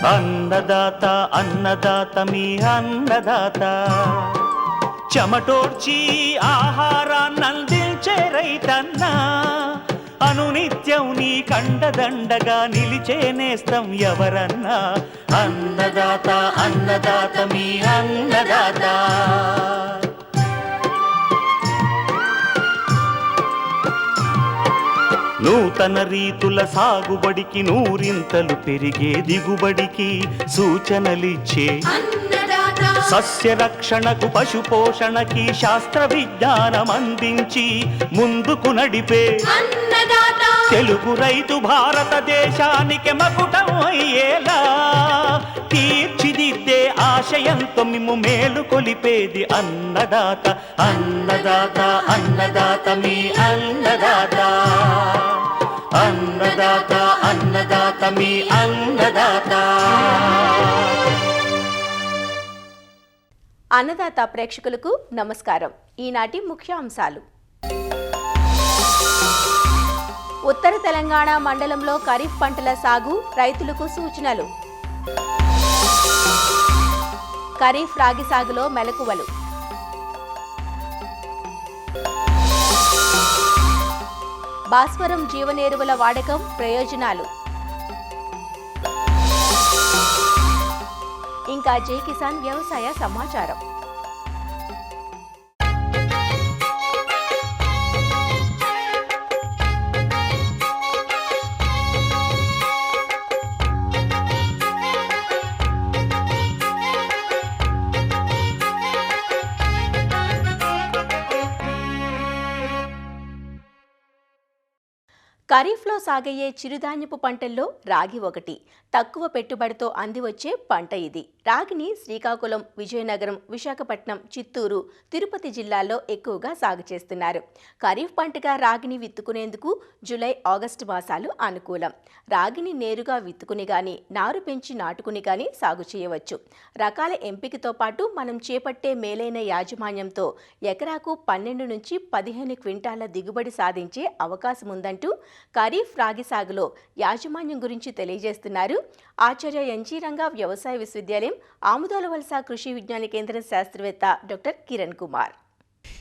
అన్నదాత అన్నదాత మీ అన్నదాత, చెమటోడ్చి ఆహారాన్నందించే రైతన్నా, అనునిత్యం నీ కండదండగా నిలిచే నేస్తం ఎవరన్నా. అన్నదాత అన్నదాత మీ అన్నదాత. నూతన రీతుల సాగుబడికి, నూరింతలు పెరిగే దిగుబడికి సూచనలిచ్చే సస్య రక్షణకు, పశు పోషణకి శాస్త్ర విజ్ఞానం అందించి ముందుకు నడిపే తెలుగు రైతు భారతదేశానికి మకుటం అయ్యేలా తీర్చిదిద్దే ఆశయంతో మిమ్ము మేలు కొలిపేది అన్నదాత. అన్నదాత అన్నదాత మీ అన్నదాత. అన్నదాత అన్నదాత మీ అన్నదాత. అన్నదాత ప్రేక్షకులకు నమస్కారం. ఈనాటి ముఖ్యాంశాలు. ఉత్తర తెలంగాణ మండలంలో ఖరీఫ్ పంటల సాగు, రైతులకు సూచనలు. ఖరీఫ్ రాగి సాగులో మెలకువలు. భాస్వరం జీవనేరువుల వాడకం, ప్రయోజనాలు. ఇంకా జై కిసాన్ వ్యవసాయ సమాచారం. ఖరీఫ్లో సాగయ్యే చిరుధాన్యపు పంటల్లో రాగి ఒకటి. తక్కువ పెట్టుబడితో అందివచ్చే పంట ఇది. రాగిని శ్రీకాకుళం, విజయనగరం, విశాఖపట్నం, చిత్తూరు, తిరుపతి జిల్లాల్లో ఎక్కువగా సాగు చేస్తున్నారు. ఖరీఫ్ పంటగా రాగిని విత్తుకునేందుకు జూలై, ఆగస్టు మాసాలు అనుకూలం. రాగిని నేరుగా విత్తుకుని గాని, నారు పెంచి నాటుకుని గాని సాగు చేయవచ్చు. రకాల ఎంపికతో పాటు మనం చేపట్టే మేలైన యాజమాన్యంతో ఎకరాకు 12 నుంచి 15 క్వింటాల దిగుబడి సాధించే అవకాశం ఉందంటూ ఖరీఫ్ రాగి సాగులో యాజమాన్యం గురించి తెలియజేస్తున్నారు ఆచార్య ఎన్జీ రంగా వ్యవసాయ విశ్వవిద్యాలయం ఆముదాలవలస కృషి విజ్ఞాన కేంద్రం శాస్త్రవేత్త డాక్టర్ కిరణ్ కుమార్.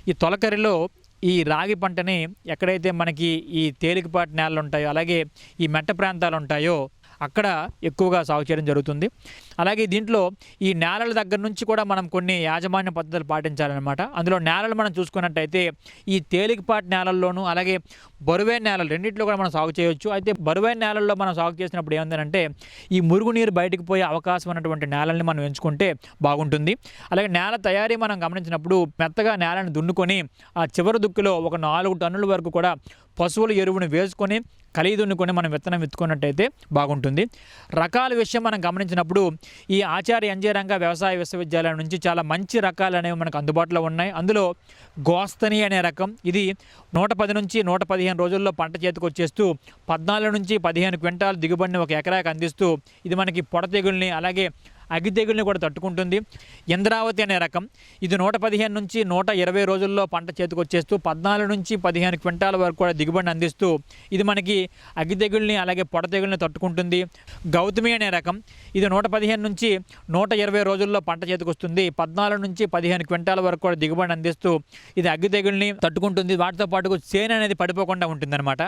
ఈ తొలకరిలో ఈ రాగి పంటని ఎక్కడైతే మనకి ఈ తేలికపాటి నేలలు ఉంటాయో, అలాగే ఈ మెట్ట ప్రాంతాలు ఉంటాయో అక్కడ ఎక్కువగా సాగు చేయడం జరుగుతుంది. అలాగే దీంట్లో ఈ నేలల దగ్గర నుంచి కూడా మనం కొన్ని యాజమాన్య పద్ధతులు పాటించాలన్నమాట. అందులో నేలలు మనం చూసుకున్నట్టయితే ఈ తేలికపాటి నేలల్లోనూ అలాగే బరువైన నేలలు రెండింటిలో కూడా మనం సాగు చేయవచ్చు. అయితే బరువైన నేలల్లో మనం సాగు చేసినప్పుడు ఏమందంటే ఈ మురుగునీరు బయటకు పోయే అవకాశం ఉన్నటువంటి నేలల్ని మనం ఎంచుకుంటే బాగుంటుంది. అలాగే నేల తయారీ మనం గమనించినప్పుడు మెత్తగా నేలను దున్నుకొని ఆ చివరి దుక్కులో ఒక 4 టన్నుల వరకు కూడా పశువుల ఎరువును వేసుకొని కలిగి దున్నుకొని మనం విత్తనం విత్తుకున్నట్టయితే బాగుంటుంది. రకాల విషయం మనం గమనించినప్పుడు ఈ ఆచార్య ఎన్జీ రంగా వ్యవసాయ విశ్వవిద్యాలయం నుంచి చాలా మంచి రకాలు అనేవి మనకు అందుబాటులో ఉన్నాయి. అందులో గోస్తని అనే రకం, ఇది 110 నుంచి 115 రోజుల్లో పంట చేతికి వచ్చేస్తూ 14 నుంచి 15 క్వింటాలు దిగుబడిని ఒక ఎకరాకి అందిస్తూ ఇది మనకి పొడ తెగుల్ని అలాగే అగ్గి తెగుల్ని కూడా తట్టుకుంటుంది. ఇంద్రావతి అనే రకం, ఇది 115 నుంచి 120 రోజుల్లో పంట చేతికి వచ్చేస్తూ 14 నుంచి 15 క్వింటాల వరకు కూడా దిగుబడిని అందిస్తూ ఇది మనకి అగ్గి తెగుల్ని అలాగే పొడ తెగుల్ని తట్టుకుంటుంది. గౌతమి అనే రకం, ఇది 115 నుంచి 120 రోజుల్లో పంట చేతికి వస్తుంది. 14 నుంచి 15 క్వింటాల వరకు కూడా దిగుబడిని అందిస్తూ ఇది అగ్గి తెగుల్ని తట్టుకుంటుంది. వాటితో పాటు చేను అనేది పడిపోకుండా ఉంటుందన్నమాట.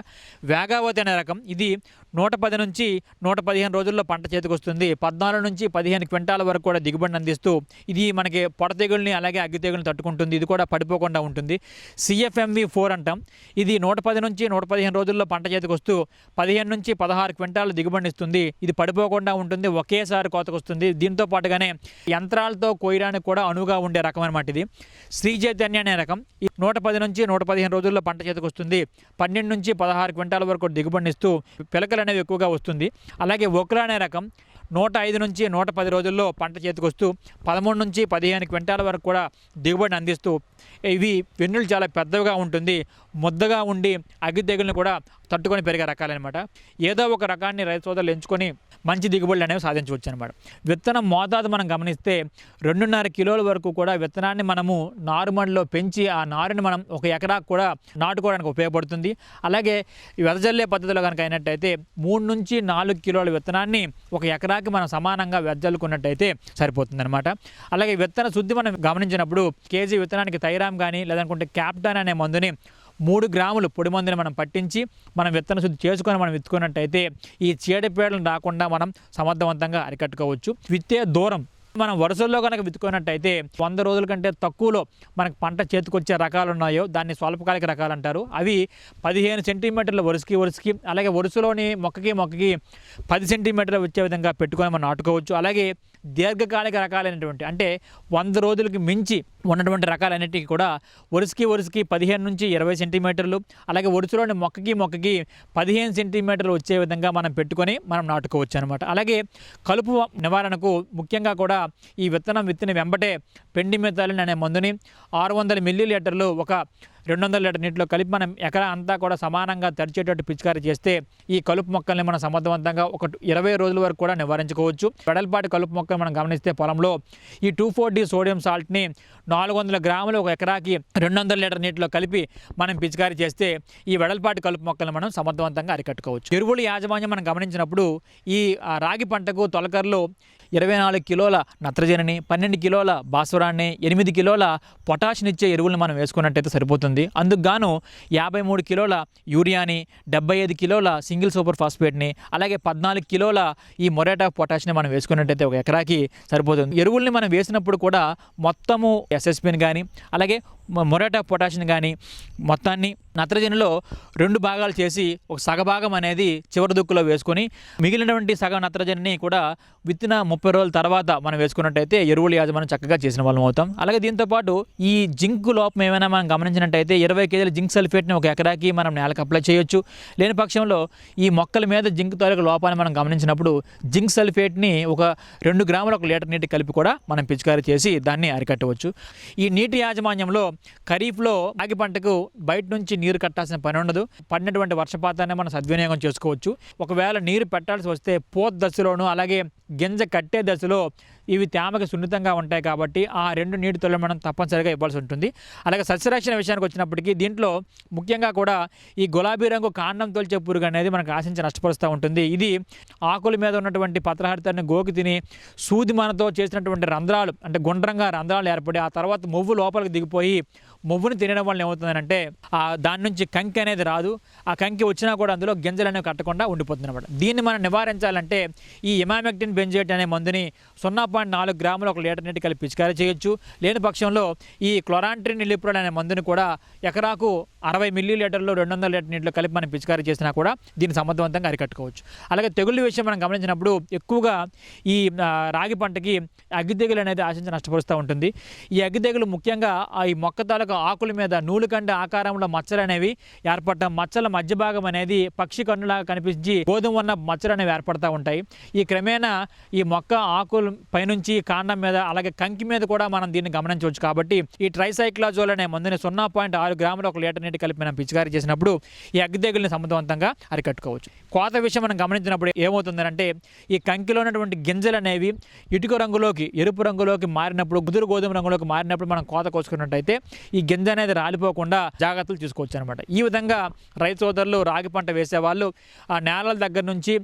వేగావతి అనే రకం, ఇది 110 నుంచి 115 రోజుల్లో పంట చేతికి వస్తుంది. 14 నుంచి 15 క్వింటాల వరకు కూడా దిగుబడిని అందిస్తూ ఇది మనకి పొడ తెగుల్ని అలాగే అగ్గి తెగుల్ని తట్టుకుంటుంది. ఇది కూడా పడిపోకుండా ఉంటుంది. CFMV4 అంటాం, ఇది 110 నుంచి 115 రోజుల్లో పంట చేతికి వస్తూ 15 నుంచి 16 క్వింటాలు దిగుబడిని ఇస్తుంది. ఇది పడిపోకుండా ఉంటుంది, ఒకేసారి కోతకు వస్తుంది. దీంతో పాటుగానే యంత్రాలతో కోయడానికి కూడా అనువుగా ఉండే రకం అనమాట. ఇది శ్రీచైతన్య అనే రకం, 110 నుంచి 115 రోజుల్లో పంట చేతికి వస్తుంది. 12 నుంచి 16 క్వింటాల వరకు దిగుబడిని ఇస్తూ పిలకలు అనేవి ఎక్కువగా వస్తుంది. అలాగే ఒక్రా అనే రకం 105 నుంచి 110 రోజుల్లో పంట చేతికి వస్తూ 13 నుంచి 15 క్వింటాల వరకు కూడా దిగుబడిని అందిస్తూ ఇవి వెన్నులు చాలా పెద్దగా ఉంటుంది, ముద్దగా ఉండి అగ్గి తెగుల్ని కూడా తట్టుకొని పెరిగే రకాలన్నమాట. ఏదో ఒక రకాన్ని రైతు సోదరులు ఎంచుకొని మంచి దిగుబడులు అనేవి సాధించవచ్చు అనమాట. విత్తనం మోతాదు మనం గమనిస్తే 2.5 కిలోల వరకు కూడా విత్తనాన్ని మనము నారుమడిలో పెంచి ఆ నారుని మనం ఒక ఎకరాకు కూడా నాటుకోవడానికి ఉపయోగపడుతుంది. అలాగే వెదజల్లే పద్ధతిలో కనుక అయినట్టయితే 3 నుంచి 4 కిలోల విత్తనాన్ని ఒక ఎకరాకి ఎకరాకి మనం సమానంగా వెదజల్లుకున్నట్టయితే సరిపోతుందన్నమాట. అలాగే విత్తన శుద్ధి మనం గమనించినప్పుడు కేజీ విత్తనానికి థైరామ్ కానీ లేదనుకుంటే క్యాప్టాన్ అనే మందుని 3 గ్రాములు పొడి మందుని మనం పట్టించి మనం విత్తన శుద్ధి చేసుకొని మనం విత్తుకున్నట్టయితే ఈ చీడపీడలు రాకుండా మనం సమర్థవంతంగా అరికట్టుకోవచ్చు. విత్తే దూరం మనం వరుసల్లో కనుక విత్తుకున్నట్టయితే 100 రోజుల కంటే తక్కువలో మనకు పంట చేతికొచ్చే రకాలు ఉన్నాయో దాన్ని స్వల్పకాలిక రకాలు అంటారు. అవి 15 సెంటీమీటర్ల వరుసకి అలాగే వరుసలోని మొక్కకి 10 సెంటీమీటర్లు వచ్చే విధంగా పెట్టుకొని మనం నాటుకోవచ్చు. అలాగే దీర్ఘకాలిక రకాలైనటువంటి అంటే 100 రోజులకి మించి ఉన్నటువంటి రకాలన్నిటికీ కూడా వరుసకి 15 నుంచి 20 సెంటీమీటర్లు అలాగే వరుసలోని మొక్కకి 15 సెంటీమీటర్లు వచ్చే విధంగా మనం పెట్టుకొని మనం నాటుకోవచ్చు అనమాట. అలాగే కలుపు నివారణకు ముఖ్యంగా కూడా ఈ విత్తిన వెంబటే పెండిమిథాలిన్ అనే మందుని 600 మిల్లీలీటర్లు ఒక 200 లీటర్ నీటిలో కలిపి మనం ఎకరా అంతా కూడా సమానంగా తడిచేటట్టు పిచికారీ చేస్తే ఈ కలుపు మొక్కల్ని మనం సమర్థవంతంగా ఒక 20 రోజుల వరకు కూడా నివారించుకోవచ్చు. వెడల్పాటి కలుపు మొక్కలు మనం గమనిస్తే పొలంలో ఈ 2,4-D సోడియం సాల్ట్ని 400 గ్రాములు ఒక ఎకరాకి 200 లీటర్ నీటిలో కలిపి మనం పిచికారీ చేస్తే ఈ వెడల్పాటి కలుపు మొక్కలను మనం సమర్థవంతంగా అరికట్టుకోవచ్చు. ఎరువుల యాజమాన్యం మనం గమనించినప్పుడు ఈ రాగి పంటకు తొలకరలో 24 కిలోల నత్రజనిని, 12 కిలోల భాస్వరాన్ని, 8 కిలోల పొటాషినిచ్చే ఎరువులను మనం వేసుకున్నట్టయితే సరిపోతుంది. అందుకు గాను 53 కిలోల యూరియాని, 75 కిలోల సింగిల్ సూపర్ ఫాస్ఫేట్ని, అలాగే 14 కిలోల ఈ మొరేట్ ఆఫ్ పొటాష్ని మనం వేసుకున్నట్టయితే ఒక ఎకరాకి సరిపోతుంది. ఎరువుల్ని మనం వేసినప్పుడు కూడా మొత్తము ఎస్ఎస్పిని కానీ అలాగే మొరేట్ ఆఫ్ పొటాషియం కానీ మొత్తాన్ని నత్రజనిలో 2 భాగాలు చేసి ఒక సగభాగం అనేది చివరి దుక్కులో వేసుకొని మిగిలినటువంటి సగం నత్రజనిని కూడా విత్తిన 30 రోజుల తర్వాత మనం వేసుకున్నట్టయితే ఎరువుల యాజమాన్యం చక్కగా చేసిన వాళ్ళం అవుతాం. అలాగే దీంతోపాటు ఈ జింక్ లోపం ఏమైనా మనం గమనించినట్టయితే 20 కేజీల జింక్ సల్ఫేట్ని ఒక ఎకరాకి మనం నేలకు అప్లై చేయొచ్చు. లేని పక్షంలో ఈ మొక్కల మీద జింక్ తాలూకు లోపాన్ని మనం గమనించినప్పుడు జింక్ సల్ఫేట్ని ఒక 2 గ్రాములు ఒక లీటర్ నీటి కలిపి కూడా మనం పిచికారీ చేసి దాన్ని అరికట్టవచ్చు. ఈ నీటి యాజమాన్యంలో ఖరీఫ్లో రాగి పంటకు బయట నుంచి నీరు కట్టాల్సిన పని ఉండదు. పడినటువంటి వర్షపాతాన్ని మనం సద్వినియోగం చేసుకోవచ్చు. ఒకవేళ నీరు పెట్టాల్సి వస్తే పోత్ దశలోను అలాగే గింజ కట్టే దశలో ఇవి తేమకి సున్నితంగా ఉంటాయి కాబట్టి ఆ 2 నీటి తొలలు మనం తప్పనిసరిగా ఇవ్వాల్సి ఉంటుంది. అలాగే సస్యరక్షణ విషయానికి వచ్చినప్పటికీ దీంట్లో ముఖ్యంగా కూడా ఈ గులాబీ రంగు కాండం తొలిచే పురుగు అనేది మనకు ఆశించి నష్టపరుస్తూ ఉంటుంది. ఇది ఆకుల మీద ఉన్నటువంటి పత్రహరితాన్ని గోకి తిని సూది మనతో చేసినటువంటి రంధ్రాలు అంటే గుండ్రంగా రంధ్రాలు ఏర్పడి ఆ తర్వాత మొవ్వు లోపలికి దిగిపోయి మొవ్వుని తినడం వల్ల ఏమవుతుందంటే దాని నుంచి కంకి అనేది రాదు. ఆ కంకి వచ్చినా కూడా అందులో గింజలు అనేవి కట్టకుండా ఉండిపోతుంది అనమాట. దీన్ని మనం నివారించాలంటే ఈ ఇమామెక్టిన్ బెంజోయేట్ అనే మందుని 0.4 గ్రాములు ఒక లీటర్ నీటి కలిపి పిచికారీ చేయొచ్చు. లేని పక్షంలో ఈ క్లోరాంట్రిన్ ఇలిప్రోల్ అనే మందుని కూడా ఎకరాకు 60 మిల్లీలీటర్లు 200 లీటర్ నీటిలో కలిపి మనం పిచికారీ చేసినా కూడా దీన్ని సమర్థవంతంగా అరికట్టుకోవచ్చు. అలాగే తెగుళ్ళ విషయం మనం గమనించినప్పుడు ఎక్కువగా ఈ రాగి పంటకి అగ్గి తెగులు అనేది ఆశించి నష్టపరుస్తూ ఉంటుంది. ఈ అగ్గి తెగులు ముఖ్యంగా ఈ మొక్క తాలూకా ఆకుల మీద నూలుకండ ఆకారంలో మచ్చలు అనేవి ఏర్పడటం, మచ్చల మధ్య భాగం అనేది పక్షి కన్నులాగా కనిపించి గోధుమ వర్ణ మచ్చలు అనేవి ఏర్పడతా ఉంటాయి. ఈ క్రమేణా ఈ మొక్క ఆకుల పైనుంచి కాండం మీద అలాగే కంకి మీద కూడా మనం దీన్ని గమనించవచ్చు. కాబట్టి ఈ ట్రైసైక్లాజోల్ అనే మందుని 0.6 గ్రాములు ఒక లీటర్ నీటి కలిపి మనం పిచికారీ చేసినప్పుడు ఈ అగ్గి తెగుల్ని సమర్థవంతంగా అరికట్టుకోవచ్చు. కోత విషయం మనం గమనించినప్పుడు ఏమవుతుందంటే ఈ కంకిలో ఉన్నటువంటి గింజలు అనేవి ఇటుక రంగులోకి ఎరుపు రంగులోకి మారినప్పుడు గుదురు గోధుమ రంగులోకి మారినప్పుడు మనం కోత కోసుకున్నట్టయితే ఈ గింజ అనేది రాలిపోకుండా జాగ్రత్తలు తీసుకోవచ్చు అనమాట. ఈ విధంగా రైతు సోదరులు రాగి పంట వేసేవాళ్ళు ఆ నేలల దగ్గర నుంచి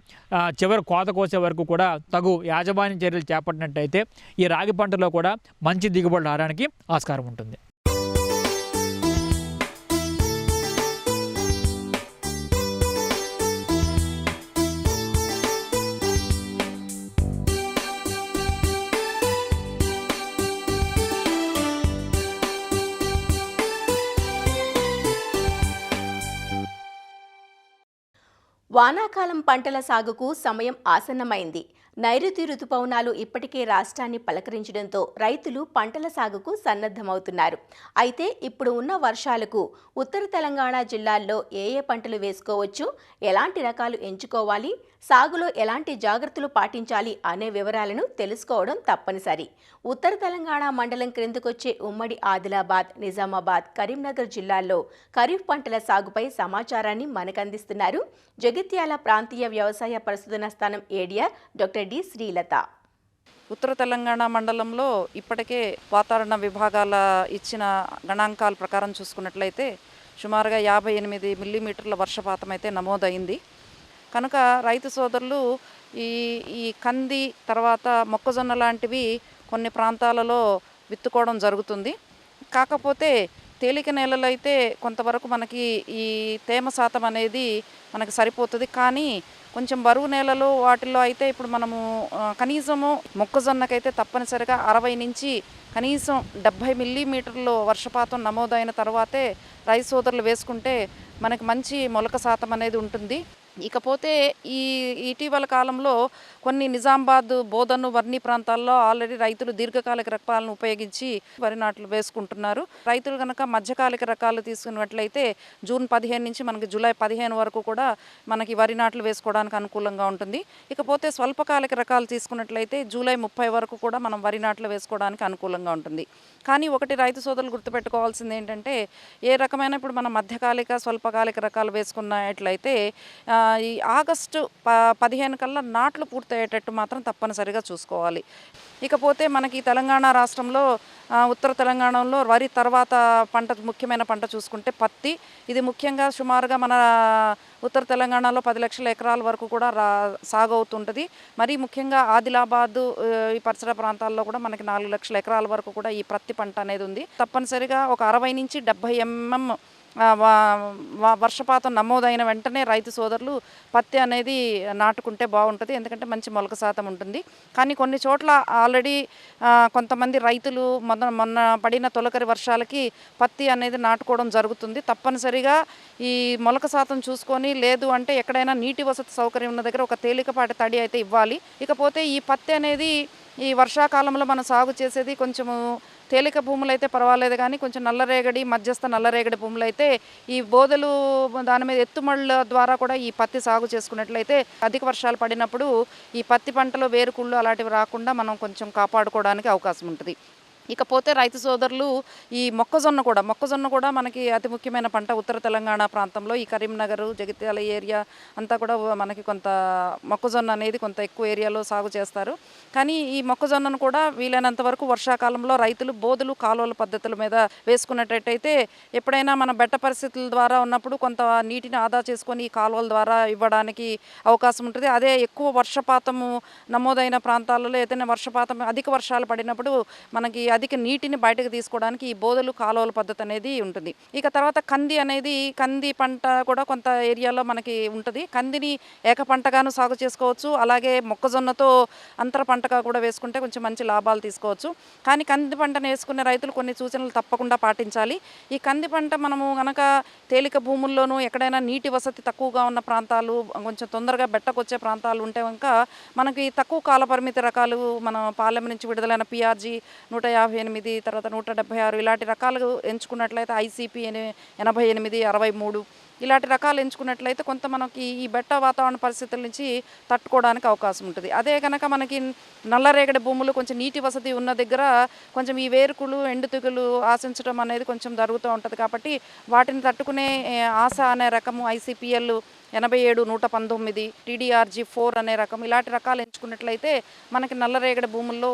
చివరి కోత కోసే వరకు కూడా తగు యాజమాన్య చర్యలు చేపట్టినట్టయితే ఈ రాగి పంటలో కూడా మంచి దిగుబడులు రావడానికి ఆస్కారం ఉంటుంది. వానాకాలం పంటల సాగుకు సమయం ఆసన్నమైంది. నైరుతి రుతుపవనాలు ఇప్పటికే రాష్ట్రాన్ని పలకరించడంతో రైతులు పంటల సాగుకు సన్నద్ధమవుతున్నారు. అయితే ఇప్పుడు ఉన్న వర్షాలకు ఉత్తర తెలంగాణ జిల్లాల్లో ఏ పంటలు వేసుకోవచ్చు, ఎలాంటి రకాలు ఎంచుకోవాలి, సాగులో ఎలాంటి జాగ్రత్తలు పాటించాలి అనే వివరాలను తెలుసుకోవడం తప్పనిసరి. ఉత్తర తెలంగాణ మండలం క్రిందకొచ్చే ఉమ్మడి ఆదిలాబాద్, నిజామాబాద్, కరీంనగర్ జిల్లాల్లో ఖరీఫ్ పంటల సాగుపై సమాచారాన్ని మనకందిస్తున్నారు జగిత్యాల ప్రాంతీయ వ్యవసాయ పరిశోధన స్థానం ఏడిఆర్ డాక్టర్ డి శ్రీలత. ఉత్తర తెలంగాణ మండలంలో ఇప్పటికే వాతావరణ విభాగాల ఇచ్చిన గణాంకాల ప్రకారం చూసుకున్నట్లయితే సుమారుగా 58 మిల్లీమీటర్ల వర్షపాతం అయితే నమోదైంది. కనుక రైతు సోదరులు ఈ ఈ కంది తర్వాత మొక్కజొన్న లాంటివి కొన్ని ప్రాంతాలలో విత్తుకోవడం జరుగుతుంది. కాకపోతే తేలిక నేలలు అయితే కొంతవరకు మనకి ఈ తేమ శాతం అనేది మనకి సరిపోతుంది. కానీ కొంచెం బరువు నేలలు వాటిల్లో అయితే ఇప్పుడు మనము కనీసము మొక్కజొన్నకైతే తప్పనిసరిగా 60 నుంచి కనీసం 70 మిల్లీమీటర్లు వర్షపాతం నమోదైన తర్వాతే రైతు సోదరులు వేసుకుంటే మనకి మంచి మొలక శాతం అనేది ఉంటుంది. ఇకపోతే ఈ ఇటీవల కాలంలో కొన్ని నిజామాబాద్, బోధను, వర్ణి ప్రాంతాల్లో ఆల్రెడీ రైతులు దీర్ఘకాలిక రకాలను ఉపయోగించి వరి నాట్లు వేసుకుంటున్నారు. రైతులు కనుక మధ్యకాలిక రకాలు తీసుకున్నట్లయితే జూన్ 15 నుంచి మనకి జూలై 15 వరకు కూడా మనకి వరి నాట్లు వేసుకోవడానికి అనుకూలంగా ఉంటుంది. ఇకపోతే స్వల్పకాలిక రకాలు తీసుకున్నట్లయితే జూలై 30 వరకు కూడా మనం వరి నాట్లు వేసుకోవడానికి అనుకూలంగా ఉంటుంది. కానీ ఒకటి రైతు సోదరులు గుర్తుపెట్టుకోవాల్సింది ఏంటంటే, ఏ రకమైన ఇప్పుడు మనం మధ్యకాలిక, స్వల్పకాలిక రకాలు వేసుకున్నట్లయితే ఈ ఆగస్టు 15 కల్లా నాట్లు పూర్తయ్యేటట్టు మాత్రం తప్పనిసరిగా చూసుకోవాలి. ఇకపోతే మనకి తెలంగాణ రాష్ట్రంలో ఉత్తర తెలంగాణలో వరి తర్వాత పంట, ముఖ్యమైన పంట చూసుకుంటే పత్తి. ఇది ముఖ్యంగా సుమారుగా మన ఉత్తర తెలంగాణలో 10 లక్షల ఎకరాల వరకు కూడా సాగు అవుతుంటుంది. మరీ ముఖ్యంగా ఆదిలాబాదు ఈ పరిసర ప్రాంతాల్లో కూడా మనకి 4 లక్షల ఎకరాల వరకు కూడా ఈ పత్తి పంట అనేది ఉంది. తప్పనిసరిగా ఒక 60 నుంచి 70 mm వర్షపాతం నమోదైన వెంటనే రైతు సోదరులు పత్తి అనేది నాటుకుంటే బాగుంటుంది. ఎందుకంటే మంచి మొలక శాతం ఉంటుంది. కానీ కొన్ని చోట్ల ఆల్రెడీ కొంతమంది రైతులు మొన్న పడిన తొలకరి వర్షాలకి పత్తి అనేది నాటుకోవడం జరుగుతుంది. తప్పనిసరిగా ఈ మొలక శాతం చూసుకొని, లేదు అంటే ఎక్కడైనా నీటి వసతి సౌకర్యం ఉన్న దగ్గర ఒక తేలికపాటి తడి అయితే ఇవ్వాలి. ఇకపోతే ఈ పత్తి అనేది ఈ వర్షాకాలంలో మనం సాగు చేసేది కొంచెము తేలిక భూములు అయితే పర్వాలేదు, కానీ కొంచెం నల్లరేగడి, మధ్యస్థ నల్లరేగడి భూములు అయితే ఈ బోదెలు దాని మీద ఎత్తుమళ్ళ ద్వారా కూడా ఈ పత్తి సాగు చేసుకున్నట్లయితే అధిక వర్షాలు పడినప్పుడు ఈ పత్తి పంటలో వేరుకుళ్ళు అలాంటివి రాకుండా మనం కొంచెం కాపాడుకోవడానికి అవకాశం ఉంటుంది. ఇకపోతే రైతు సోదరులు ఈ మొక్కజొన్న కూడా మనకి అతి ముఖ్యమైన పంట. ఉత్తర తెలంగాణ ప్రాంతంలో ఈ కరీంనగర్, జగిత్యాల ఏరియా అంతా కూడా మనకి కొంత మొక్కజొన్న అనేది కొంత ఎక్కువ ఏరియాలో సాగు చేస్తారు. కానీ ఈ మొక్కజొన్నను కూడా వీలైనంత వరకు వర్షాకాలంలో రైతులు బోధులు, కాలువల పద్ధతుల మీద వేసుకున్నట్టయితే ఎప్పుడైనా మన బెట్ట పరిస్థితుల ద్వారా ఉన్నప్పుడు కొంత నీటిని ఆదా చేసుకొని ఈ కాలువల ద్వారా ఇవ్వడానికి అవకాశం ఉంటుంది. అదే ఎక్కువ వర్షపాతము నమోదైన ప్రాంతాలలో ఏదైనా అధిక వర్షాలు పడినప్పుడు మనకి అధిక నీటిని బయటకు తీసుకోవడానికి ఈ బోధలు, కాలువల పద్ధతి అనేది ఉంటుంది. ఇక తర్వాత కంది పంట కూడా కొంత ఏరియాలో మనకి ఉంటుంది. కందిని ఏక పంటగాను సాగు చేసుకోవచ్చు. అలాగే మొక్కజొన్నతో అంతర పంటగా కూడా వేసుకుంటే కొంచెం మంచి లాభాలు తీసుకోవచ్చు. కానీ కంది పంటను వేసుకునే రైతులు కొన్ని సూచనలు తప్పకుండా పాటించాలి. ఈ కంది పంట మనము కనుక తేలిక భూముల్లోనూ ఎక్కడైనా నీటి వసతి తక్కువగా ఉన్న ప్రాంతాలు, కొంచెం తొందరగా బెట్టకొచ్చే ప్రాంతాలు ఉంటే కనుక మనకి తక్కువ కాల పరిమితి రకాలు, మన పాలెం నుంచి విడుదలైన PRG 158, తర్వాత 176 ఇలాంటి రకాలు ఎంచుకున్నట్లయితే ICP 88, 63 ఇలాంటి రకాలు ఎంచుకున్నట్లయితే కొంత మనకి ఈ బెట్ట వాతావరణ పరిస్థితుల నుంచి తట్టుకోవడానికి అవకాశం ఉంటుంది. అదే కనుక మనకి నల్లరేగడి భూములు, కొంచెం నీటి వసతి ఉన్న దగ్గర కొంచెం ఈ వేరుకులు, ఎండుతుగులు ఆశించడం అనేది కొంచెం జరుగుతూ ఉంటుంది. కాబట్టి వాటిని తట్టుకునే ఆశ అనే రకము, ICPL 87, 119, TDRG 4 అనే రకం, ఇలాంటి రకాలు ఎంచుకున్నట్లయితే మనకి నల్లరేగడి భూముల్లో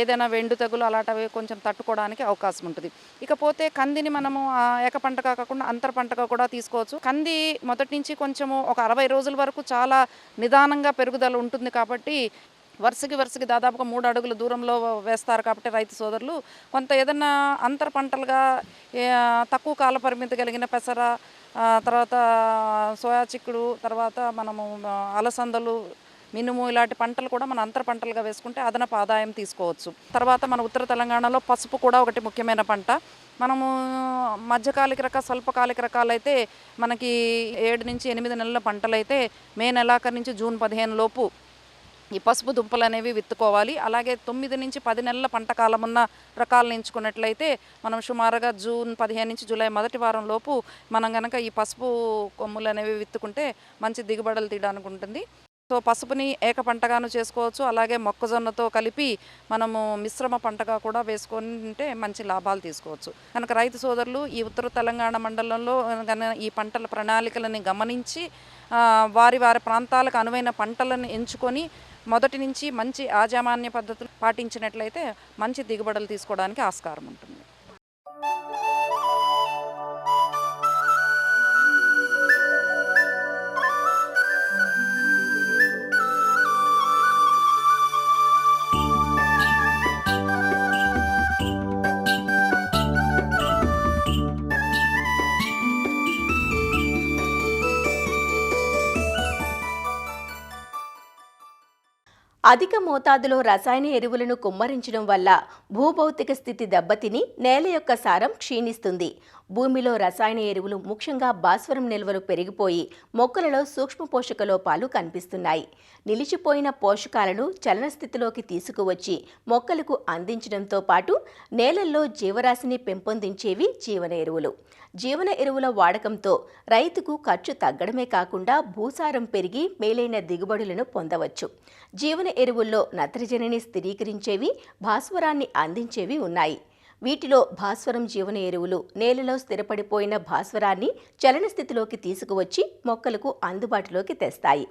ఏదైనా వెండు తెగులు అలాంటివి కొంచెం తట్టుకోవడానికి అవకాశం ఉంటుంది. ఇకపోతే కందిని మనము ఏక పంటగా కాకుండా అంతర పంటగా కూడా తీసుకోవచ్చు. కంది మొదటి నుంచి కొంచెము ఒక 60 రోజుల వరకు చాలా నిదానంగా పెరుగుదల ఉంటుంది. కాబట్టి వరుసకి దాదాపుగా 3 అడుగుల దూరంలో వేస్తారు. కాబట్టి రైతు సోదరులు కొంత ఏదన్నా అంతర పంటలుగా తక్కువ కాల పరిమితి కలిగిన పెసర, తర్వాత సోయా చిక్కుడు, తర్వాత మనము అలసందలు, మినుము ఇలాంటి పంటలు కూడా మన అంతర పంటలుగా వేసుకుంటే అదనపు ఆదాయం తీసుకోవచ్చు. తర్వాత మన ఉత్తర తెలంగాణలో పసుపు కూడా ఒకటి ముఖ్యమైన పంట. మనము మధ్యకాలిక రకాలు, స్వల్పకాలిక రకాలు అయితే మనకి 7 నుంచి 8 నెలల పంటలైతే మే నెలాఖరు నుంచి జూన్ 15 లోపు ఈ పసుపు దుంపలు అనేవి విత్తుకోవాలి. అలాగే 9 నుంచి 10 నెలల పంట కాలం ఉన్న రకాలను ఎంచుకున్నట్లయితే మనం సుమారుగా జూన్ 15 నుంచి జూలై మొదటి వారం లోపు మనం కనుక ఈ పసుపు కొమ్ములు అనేవి విత్తుకుంటే మంచి దిగుబడులు తీయడానికి ఉంటుంది. సో పసుపుని ఏక పంటగాను చేసుకోవచ్చు. అలాగే మొక్కజొన్నతో కలిపి మనము మిశ్రమ పంటగా కూడా వేసుకుంటే మంచి లాభాలు తీసుకోవచ్చు. కనుక రైతు సోదరులు ఈ ఉత్తర తెలంగాణ మండలంలో ఈ పంటల ప్రణాళికలని గమనించి వారి ప్రాంతాలకు అనువైన పంటలను ఎంచుకొని మొదటి నుంచి మంచి యాజమాన్య పద్ధతులు పాటించినట్లయితే మంచి దిగుబడులు తీసుకోవడానికి ఆస్కారం ఉంటుంది. అధిక మోతాదులో రసాయన ఎరువులను కుమ్మరించడం వల్ల భూభౌతిక స్థితి దెబ్బతిని నేల యొక్క సారం క్షీణిస్తుంది. భూమిలో రసాయన ఎరువులు ముఖ్యంగా భాస్వరం నిల్వలు పెరిగిపోయి మొక్కలలో సూక్ష్మ పోషక లోపాలు కనిపిస్తున్నాయి. నిలిచిపోయిన పోషకాలను చలన స్థితిలోకి తీసుకువచ్చి మొక్కలకు అందించడంతో పాటు నేలల్లో జీవరాశిని పెంపొందించేవి జీవన ఎరువులు. జీవన ఎరువుల వాడకంతో రైతుకు ఖర్చు తగ్గడమే కాకుండా భూసారం పెరిగి మేలైన దిగుబడులను పొందవచ్చు. జీవన ఎరువుల్లో నత్రజనిని స్థిరీకరించేవి, భాస్వరాన్ని అందించేవి ఉన్నాయి. వీటిలో భాస్వరం జీవన ఎరువులు నేలలో స్థిరపడిపోయిన భాస్వరాన్ని చలన స్థితిలోకి తీసుకువచ్చి మొక్కలకు అందుబాటులోకి తెస్తాయి.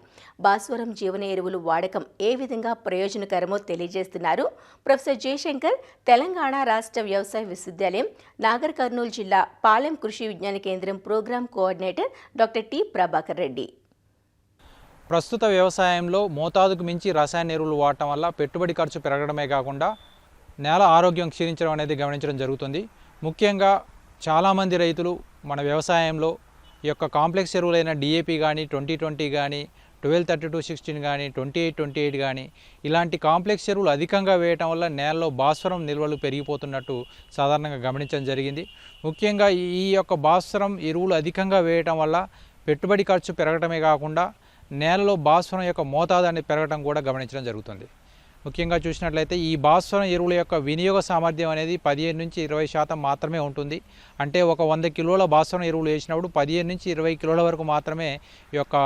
భాస్వరం జీవన ఎరువులు వాడకం ఏ విధంగా ప్రయోజనకరమో తెలియజేస్తున్నారు ప్రొఫెసర్ జయశంకర్, తెలంగాణ రాష్ట్ర వ్యవసాయ విశ్వవిద్యాలయం, నాగర్ కర్నూలు జిల్లా Palem Krishi Vigyan Kendra program coordinator doctor T Prabhakar Reddy. ప్రస్తుత వ్యవసాయంలో మోతాదుకు మించి రసాయన ఎరువులు వాడటం వల్ల పెట్టుబడి ఖర్చు పెరగడమే కాకుండా నేల ఆరోగ్యం క్షీణించడం అనేది గమనించడం జరుగుతుంది. ముఖ్యంగా చాలామంది రైతులు మన వ్యవసాయంలో ఈ యొక్క కాంప్లెక్స్ ఎరువులైన DAP కానీ 20-20 కానీ 12-32-16 కానీ 28-28 కానీ ఇలాంటి కాంప్లెక్స్ ఎరువులు అధికంగా వేయటం వల్ల నేలలో భాస్వరం నిల్వలు పెరిగిపోతున్నట్టు సాధారణంగా గమనించడం జరిగింది. ముఖ్యంగా ఈ యొక్క భాస్వరం ఎరువులు అధికంగా వేయటం వల్ల పెట్టుబడి ఖర్చు పెరగటమే కాకుండా నేలలో భాస్వరం యొక్క మోతాదు అనేది పెరగడం కూడా గమనించడం జరుగుతుంది. ముఖ్యంగా చూసినట్లయితే ఈ భాస్వరం ఎరువుల యొక్క వినియోగ సామర్థ్యం అనేది 15 నుంచి 20% మాత్రమే ఉంటుంది. అంటే ఒక 100 కిలోల భాస్వరం ఎరువులు వేసినప్పుడు 15 నుంచి 20 కిలోల వరకు మాత్రమే ఈ యొక్క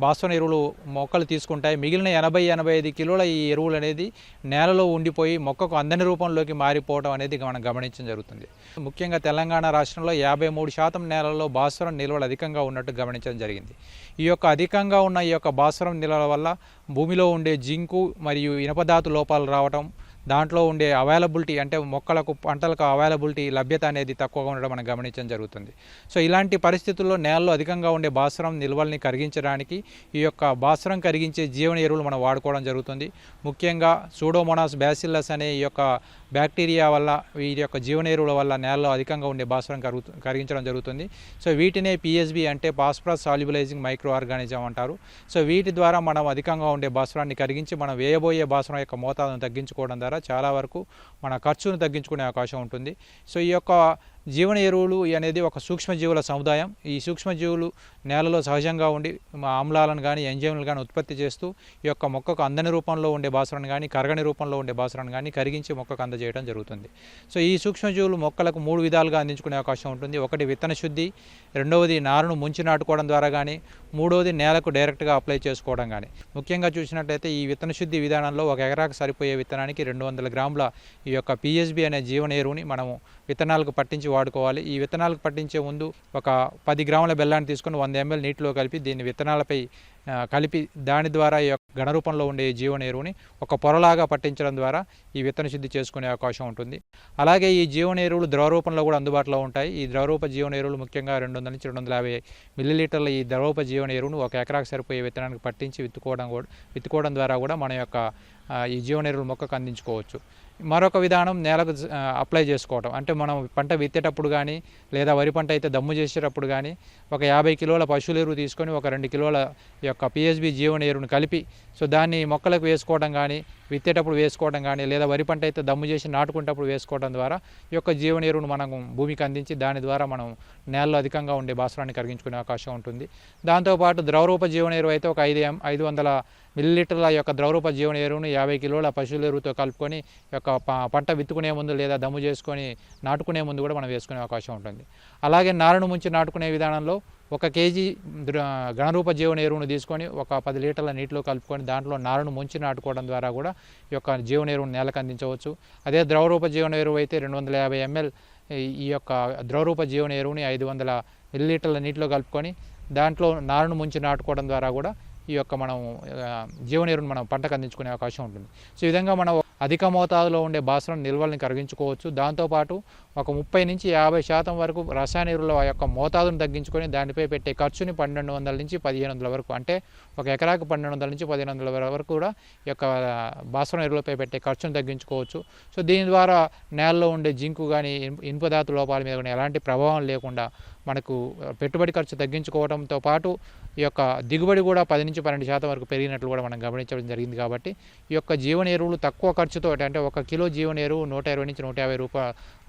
భాస్వరం ఎరువులు మొక్కలు తీసుకుంటాయి. మిగిలిన 80-85 కిలోల ఈ ఎరువులు అనేది నేలలో ఉండిపోయి మొక్కకు అందని రూపంలోకి మారిపోవడం అనేది మనం గమనించడం జరుగుతుంది. ముఖ్యంగా తెలంగాణ రాష్ట్రంలో 53% నేలలో భాస్వరం నిల్వలు అధికంగా ఉన్నట్టు గమనించడం జరిగింది. ఈ యొక్క అధికంగా ఉన్న ఈ యొక్క భాస్వరం నిల్వల వల్ల భూమిలో ఉండే జింకు మరియు ఇనపధాతు లోపాలు రావటం, దాంట్లో ఉండే అవైలబిలిటీ అంటే మొక్కలకు పంటలకు అవైలబిలిటీ లభ్యత అనేది తక్కువగా ఉండడం మనం గమనించడం జరుగుతుంది. సో ఇలాంటి పరిస్థితుల్లో నేలలో అధికంగా ఉండే భాస్వరం నిల్వల్ని కరిగించడానికి ఈ యొక్క భాస్వరం కరిగించే జీవన ఎరువులు మనం వాడుకోవడం జరుగుతుంది. ముఖ్యంగా సూడోమోనాస్ బ్యాసిల్లస్ అనే ఈ యొక్క బ్యాక్టీరియా వల్ల వీటి యొక్క జీవన ఎరువుల వల్ల నేలలో అధికంగా ఉండే భాస్వరం కరిగించడం జరుగుతుంది. సో వీటినే PSB అంటే ఫాస్ఫరస్ సాల్యుబలైజింగ్ మైక్రో ఆర్గానిజం అంటారు. సో వీటి ద్వారా మనం అధికంగా ఉండే భాస్వరాన్ని కరిగించి మనం వేయబోయే భాస్వరం యొక్క మోతాదును తగ్గించుకోవడం ద్వారా చాలా వరకు మన ఖర్చును తగ్గించుకునే అవకాశం ఉంటుంది. సో ఈ యొక్క జీవన ఎరువులు అనేది ఒక సూక్ష్మజీవుల సముదాయం. ఈ సూక్ష్మజీవులు నేలలో సహజంగా ఉండి ఆమ్లాలను కానీ ఎంజైమ్లను కానీ ఉత్పత్తి చేస్తూ ఈ యొక్క మొక్కకు అందని రూపంలో ఉండే భాస్వరాన్ని కానీ కరగని రూపంలో ఉండే భాస్వరాన్ని కానీ కరిగించి మొక్కకు అందజేయడం జరుగుతుంది. సో ఈ సూక్ష్మజీవులు మొక్కలకు 3 విధాలుగా అందించుకునే అవకాశం ఉంటుంది. ఒకటి విత్తన శుద్ధి, రెండవది నారును ముంచి నాటుకోవడం ద్వారా కానీ, మూడవది నేలకు డైరెక్ట్గా అప్లై చేసుకోవడం కానీ. ముఖ్యంగా చూసినట్లయితే ఈ విత్తన శుద్ధి విధానంలో 1 ఎకరాకు సరిపోయే విత్తనానికి 200 గ్రాముల ఈ యొక్క PSB అనే జీవన ఎరువుని మనము విత్తనాలకు పట్టించి వాడుకోవాలి. ఈ విత్తనాలకు పట్టించే ముందు ఒక 10 గ్రాముల బెల్లాన్ని తీసుకొని 100 ml నీటిలో కలిపి దీన్ని విత్తనాలపై కలిపి దాని ద్వారా ఈ యొక్క ఘనరూపంలో ఉండే జీవన ఎరువుని ఒక పొరలాగా పట్టించడం ద్వారా ఈ విత్తన శుద్ధి చేసుకునే అవకాశం ఉంటుంది. అలాగే ఈ జీవన ఎరువులు ద్రవ రూపంలో కూడా అందుబాటులో ఉంటాయి. ఈ ద్రవరూప జీవన ఎరువులు ముఖ్యంగా 200 నుంచి 250 మిల్లీలీటర్ల ఈ ద్రవరూప జీవన ఎరువును 1 ఎకరాకు సరిపోయే విత్తనానికి పట్టించి విత్తుకోవడం ద్వారా కూడా మన యొక్క ఈ జీవన ఎరువులు మొక్కకు అందించుకోవచ్చు. మరొక విధానం నేలకు అప్లై చేసుకోవడం. అంటే మనం పంట విత్తేటప్పుడు కానీ లేదా వరి పంట అయితే దమ్ము చేసేటప్పుడు కానీ ఒక 50 కిలోల పశువుల ఎరువు తీసుకొని ఒక 2 కిలోల యొక్క PSB జీవన ఎరువును కలిపి సో దాన్ని మొక్కలకు వేసుకోవడం కానీ, విత్తేటప్పుడు వేసుకోవడం కానీ, లేదా వరి పంట అయితే దమ్ము చేసి నాటుకునేటప్పుడు వేసుకోవడం ద్వారా ఈ యొక్క జీవన ఎరువును మనం భూమికి అందించి దాని ద్వారా మనం నేలలో అధికంగా ఉండే భాస్వరాన్ని కరిగించుకునే అవకాశం ఉంటుంది. దాంతోపాటు ద్రవరూప జీవన ఎరువు అయితే ఒక 500 మిల్లీలీటర్ల యొక్క ద్రవరూప జీవన ఎరువును 50 కిలోల పశువుల ఎరువుతో కలుపుకొని యొక్క పంట విత్తుకునే ముందు లేదా దమ్ము చేసుకొని నాటుకునే ముందు కూడా మనం వేసుకునే అవకాశం ఉంటుంది. అలాగే నారును ముంచి నాటుకునే విధానంలో 1 కేజీ ఘనరూప జీవన ఎరువును తీసుకొని ఒక 10 లీటర్ల నీటిలో కలుపుకొని దాంట్లో నారును ముంచి నాటుకోవడం ద్వారా కూడా ఈ యొక్క జీవన ఎరువును నేలకు అందించవచ్చు. అదే ద్రవరూప జీవన ఎరువు అయితే 250 ml ఈ యొక్క ద్రవరూప జీవన ఎరువుని 500 మిల్లీలీటర్ల నీటిలో కలుపుకొని దాంట్లో నారును ముంచి నాటుకోవడం ద్వారా కూడా ఈ యొక్క మనం జీవన ఎరువును మనం పంటకు అందించుకునే అవకాశం ఉంటుంది. సో ఈ విధంగా మనం అధిక మోతాదులో ఉండే భాస్వరం నిల్వల్ని కరిగించుకోవచ్చు. దాంతోపాటు ఒక 30 నుంచి 50% వరకు రసాయన ఎరువుల యొక్క మోతాదును తగ్గించుకొని దానిపై పెట్టే ఖర్చుని 1200 నుంచి 1500 వరకు, అంటే ఒక ఎకరాకు 1200 నుంచి 1500 వరకు కూడా ఈ యొక్క భాస్వరం ఎరువులపై పెట్టే ఖర్చును తగ్గించుకోవచ్చు. సో దీని ద్వారా నేలలో ఉండే జింకు కానీ ఇనుపధాతు లోపాల మీద కానీ ఎలాంటి ప్రభావం లేకుండా మనకు పెట్టుబడి ఖర్చు తగ్గించుకోవడంతో పాటు ఈ యొక్క దిగుబడి కూడా 10 నుంచి 12% వరకు పెరిగినట్లు కూడా మనం గమనించడం జరిగింది. కాబట్టి ఈ యొక్క జీవన ఎరువులు తక్కువ ఖర్చుతో, అంటే 1 కిలో జీవన ఎరువు 120 నుంచి 150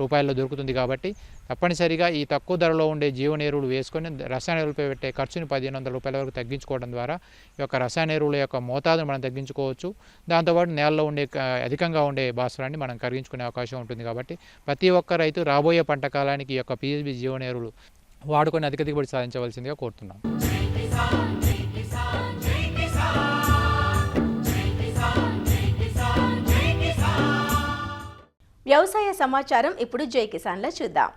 రూపాయల్లో దొరుకుతుంది. కాబట్టి తప్పనిసరిగా ఈ తక్కువ ధరలో ఉండే జీవన ఎరువులు వేసుకొని రసాయన ఎరువులపై పెట్టే ఖర్చుని 1500 రూపాయల వరకు తగ్గించుకోవడం ద్వారా ఈ యొక్క రసాయన ఎరువుల యొక్క మోతాదును మనం తగ్గించుకోవచ్చు. దాంతోపాటు నేలలో ఉండే అధికంగా ఉండే భాస్వరాన్ని మనం కరిగించుకునే అవకాశం ఉంటుంది. కాబట్టి ప్రతి ఒక్క రైతు రాబోయే పంట కాలానికి ఈ యొక్క పిఎస్బి జీవన ఎరువులు వాడుకొని అధిక దిగుబడి సాధించవలసిందిగా కోరుతున్నాం. వ్యవసాయ సమాచారం ఇప్పుడు జై కిసాన్లో చూద్దాం.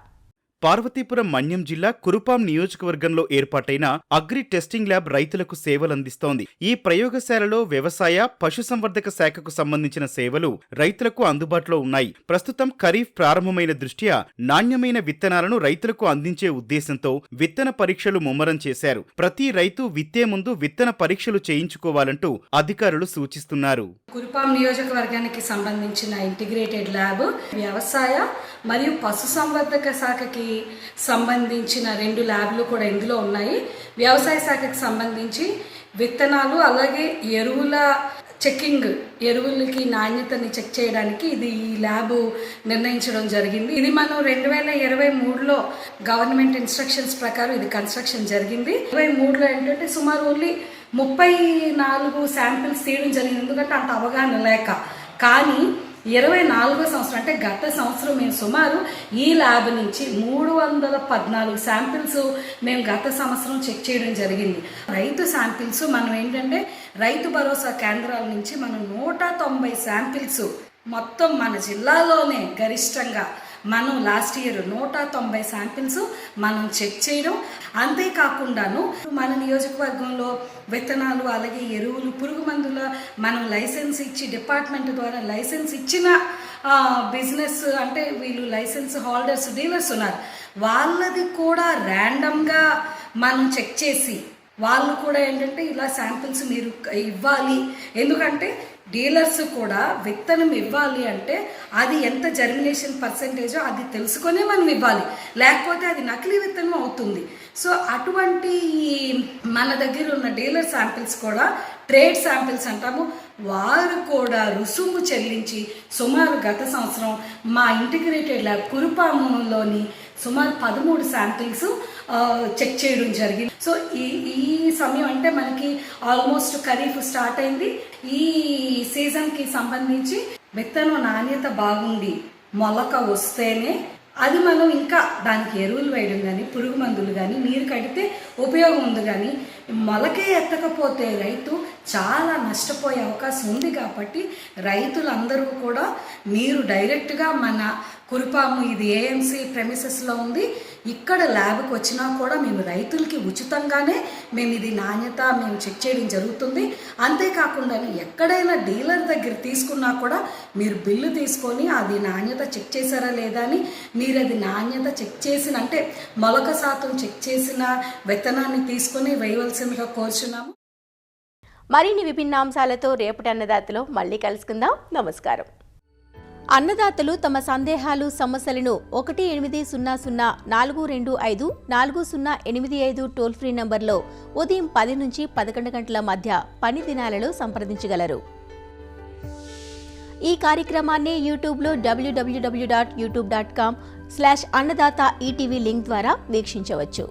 పార్వతీపురం మన్యం జిల్లా కురుపాం నియోజకవర్గంలో ఏర్పాటైన అగ్రి టెస్టింగ్ ల్యాబ్ రైతులకు సేవలందిస్తోంది. ఈ ప్రయోగశాలలో వ్యవసాయ పశుసంవర్ధక శాఖకు సంబంధించిన సేవలు రైతులకు అందుబాటులో ఉన్నాయి. ప్రస్తుతం ఖరీఫ్ ప్రారంభమైన దృష్ట్యా నాణ్యమైన విత్తనాలను రైతులకు అందించే ఉద్దేశంతో విత్తన పరీక్షలు ముమ్మరం చేశారు. ప్రతి రైతు విత్తే ముందు విత్తన పరీక్షలు చేయించుకోవాలంటూ అధికారులు సూచిస్తున్నారు. కురుపాం నియోజకవర్గానికి సంబంధించిన ఇంటిగ్రేటెడ్ ల్యాబ్ వ్యవసాయ మరియు పశుసంవర్ధక శాఖకి సంబంధించిన 2 ల్యాబ్లు కూడా ఇందులో ఉన్నాయి. వ్యవసాయ శాఖకు సంబంధించి విత్తనాలు అలాగే ఎరువుల చెక్కింగ్, ఎరువులకి నాణ్యతని చెక్ చేయడానికి ఇది ఈ ల్యాబ్ నిర్ణయించడం జరిగింది. ఇది మనం 2023లో గవర్నమెంట్ ఇన్స్ట్రక్షన్స్ ప్రకారం ఇది కన్స్ట్రక్షన్ జరిగింది. 2023లో ఏంటంటే సుమారు ఓన్లీ 34 శాంపిల్స్ తీయడం జరిగింది, ఎందుకంటే అంత అవగాహన లేక. కానీ 24వ సంవత్సరం అంటే గత సంవత్సరం మేము సుమారు ఈ ల్యాబ్ నుంచి 314 శాంపిల్స్ మేము గత సంవత్సరం చెక్ చేయడం జరిగింది. రైతు శాంపిల్స్ మనం ఏంటంటే రైతు భరోసా కేంద్రాల నుంచి మనం 190 శాంపిల్స్ మొత్తం మన జిల్లాలోనే గరిష్టంగా మనం లాస్ట్ ఇయర్ 190 శాంపిల్స్ మనం చెక్ చేయడం. అంతేకాకుండాను మన నియోజకవర్గంలో విత్తనాలు అలాగే ఎరువులు పురుగు మందుల మనం లైసెన్స్ ఇచ్చి డిపార్ట్మెంట్ ద్వారా లైసెన్స్ ఇచ్చిన బిజినెస్ అంటే వీళ్ళు లైసెన్స్ హోల్డర్స్ డీలర్స్ ఉన్నారు, వాళ్ళది కూడా ర్యాండమ్గా మనం చెక్ చేసి వాళ్ళు కూడా ఏంటంటే ఇలా శాంపిల్స్ మీరు ఇవ్వాలి. ఎందుకంటే డీలర్స్ కూడా విత్తనం ఇవ్వాలి అంటే అది ఎంత జర్మినేషన్ పర్సెంటేజో అది తెలుసుకొనే మనం ఇవ్వాలి, లేకపోతే అది నకిలీ విత్తనం అవుతుంది. సో అటువంటి మన దగ్గర ఉన్న డీలర్ శాంపిల్స్ కూడా ట్రేడ్ శాంపిల్స్ అంటాము, వారు కూడా రుసుము చెల్లించి సుమారు గత సంవత్సరం మా ఇంటిగ్రేటెడ్ ల్యాబ్ కురుపాములోని సుమారు 13 శాంపిల్స్ చెక్ చేయడం జరిగింది. సో ఈ సమయం అంటే మనకి ఆల్మోస్ట్ ఖరీఫ్ స్టార్ట్ అయింది. ఈ సీజన్కి సంబంధించి విత్తనం నాణ్యత బాగుండి మొలక వస్తేనే అది మనం ఇంకా దానికి ఎరువులు వేయడం కానీ పురుగు మందులు కానీ నీరు కడితే ఉపయోగం ఉంది. కానీ మొలకే ఎత్తకపోతే రైతు చాలా నష్టపోయే అవకాశం ఉంది. కాబట్టి రైతులందరూ కూడా మీరు డైరెక్ట్గా మన కురుపాము ఇది ఏఎంసీ ప్రెమిసెస్లో ఉంది, ఇక్కడ ల్యాబ్కి వచ్చినా కూడా మేము రైతులకి ఉచితంగానే మేము ఇది నాణ్యత మేము చెక్ చేయడం జరుగుతుంది. అంతేకాకుండా ఎక్కడైనా డీలర్ దగ్గర తీసుకున్నా కూడా మీరు బిల్లు తీసుకొని అది నాణ్యత చెక్ చేశారా లేదా అని మీరు అది నాణ్యత చెక్ చేసిన అంటే మొలక శాతం చెక్ చేసిన విత్తనాన్ని తీసుకొని వేయవలసిందిగా కోరుచున్నాము. మరిన్ని విభిన్న అంశాలతో రేపటి అన్నదాతలో మళ్ళీ కలుసుకుందాం. నమస్కారం. అన్నదాతలు తమ సందేహాలు సమస్యలను 1800-425-4085 టోల్ ఫ్రీ నంబర్లో ఉదయం 10 నుంచి 11 గంటల మధ్య పని దినాలలో సంప్రదించగలరు. ఈ కార్యక్రమాన్ని యూట్యూబ్లో www.youtube.com/అన్నదాత ఈటీవీ లింక్ ద్వారా వీక్షించవచ్చు.